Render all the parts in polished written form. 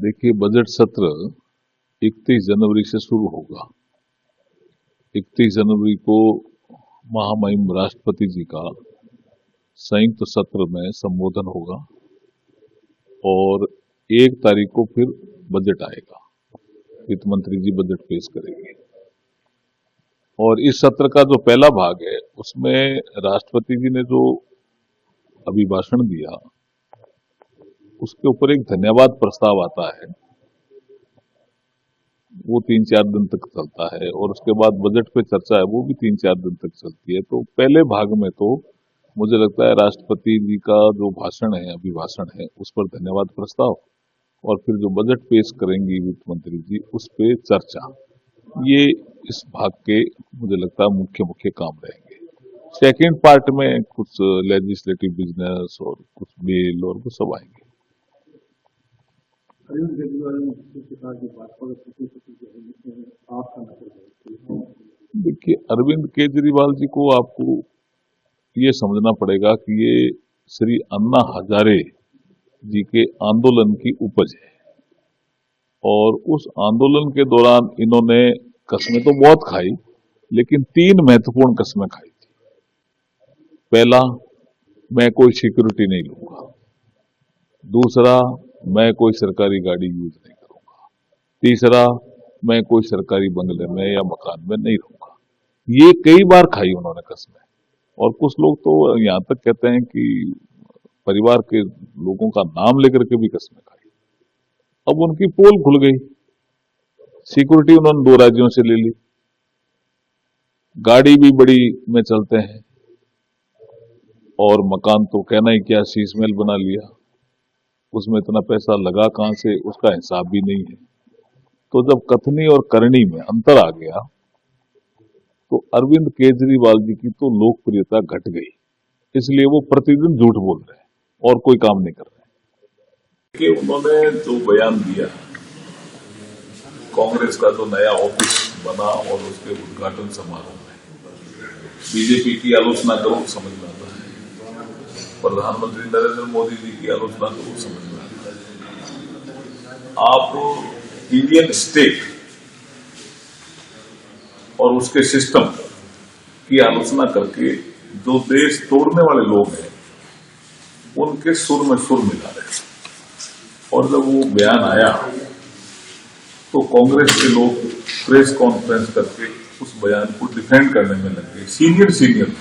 देखिए, बजट सत्र 31 जनवरी से शुरू होगा। 31 जनवरी को महामहिम राष्ट्रपति जी का संयुक्त सत्र में संबोधन होगा और 1 तारीख को फिर बजट आएगा। वित्त मंत्री जी बजट पेश करेंगे और इस सत्र का जो पहला भाग है उसमें राष्ट्रपति जी ने जो अभिभाषण दिया उसके ऊपर एक धन्यवाद प्रस्ताव आता है। वो 3-4 दिन तक चलता है और उसके बाद बजट पे चर्चा है वो भी 3-4 दिन तक चलती है। तो पहले भाग में तो मुझे लगता है राष्ट्रपति जी का जो भाषण है, अभिभाषण है, उस पर धन्यवाद प्रस्ताव और फिर जो बजट पेश करेंगी वित्त मंत्री जी उस पे चर्चा, ये इस भाग के मुझे लगता है मुख्य काम रहेंगे। सेकेंड पार्ट में कुछ लेजिस्लेटिव बिजनेस और कुछ बिल और वो सब आएंगे। अरविंद केजरीवाल ने कहा कि भाजपा का देखिए, अरविंद केजरीवाल जी को आपको ये समझना पड़ेगा कि ये श्री अन्ना हजारे जी के आंदोलन की उपज है और उस आंदोलन के दौरान इन्होंने कस्में तो बहुत खाई, लेकिन 3 महत्वपूर्ण कस्में खाई थी। पहला, मैं कोई सिक्योरिटी नहीं लूंगा। दूसरा, मैं कोई सरकारी गाड़ी यूज नहीं करूंगा। तीसरा, मैं कोई सरकारी बंगले में या मकान में नहीं रहूंगा। ये कई बार खाई उन्होंने कस्में और कुछ लोग तो यहां तक कहते हैं कि परिवार के लोगों का नाम लेकर के भी कस्में खाई। अब उनकी पोल खुल गई। सिक्योरिटी उन्होंने 2 राज्यों से ले ली, गाड़ी भी बड़ी में चलते हैं और मकान तो कहना ही क्या, शीश महल बना लिया। उसमें इतना पैसा लगा कहां से उसका हिसाब भी नहीं है। तो जब कथनी और करनी में अंतर आ गया तो अरविंद केजरीवाल जी की तो लोकप्रियता घट गई, इसलिए वो प्रतिदिन झूठ बोल रहे हैं और कोई काम नहीं कर रहे हैं। कि उन्होंने जो बयान दिया, कांग्रेस का जो नया ऑफिस बना और उसके उद्घाटन समारोह में बीजेपी की आलोचना करो समझ में आता है, प्रधानमंत्री नरेंद्र मोदी जी की आलोचना करो समझ में आता है। आप इंडियन स्टेट और उसके सिस्टम की आलोचना करके जो देश तोड़ने वाले लोग हैं उनके सुर में सुर मिला रहे। और जब वो बयान आया तो कांग्रेस के लोग प्रेस कॉन्फ्रेंस करके उस बयान को डिफेंड करने में लगे, सीनियर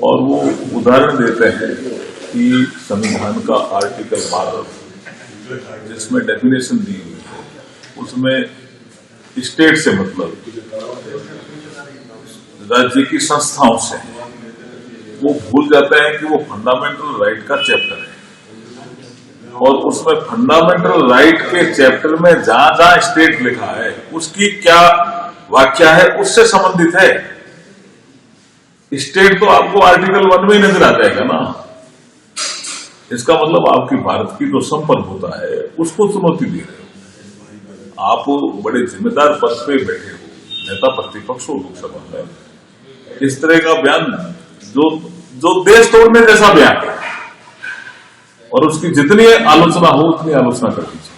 और वो उदाहरण देते हैं कि संविधान का आर्टिकल 12 जिसमें डेफिनेशन दी हुई है उसमें स्टेट से मतलब राज्य की संस्थाओं से, वो भूल जाते हैं कि वो फंडामेंटल राइट का चैप्टर है और उसमें फंडामेंटल राइट के चैप्टर में जहां स्टेट लिखा है उसकी क्या व्याख्या है उससे संबंधित है। स्टेट तो आपको आर्टिकल 1 में ही नजर आ जाएगा ना। इसका मतलब आपकी भारत की जो संप्रभुता है उसको चुनौती दे रहे हो। आप बड़े जिम्मेदार पद पे बैठे हो, नेता प्रतिपक्ष हो लोकसभा में, इस तरह का बयान जो देश तोड़ने जैसा बयान है और उसकी जितनी आलोचना हो उतनी आलोचना करनी चाहिए।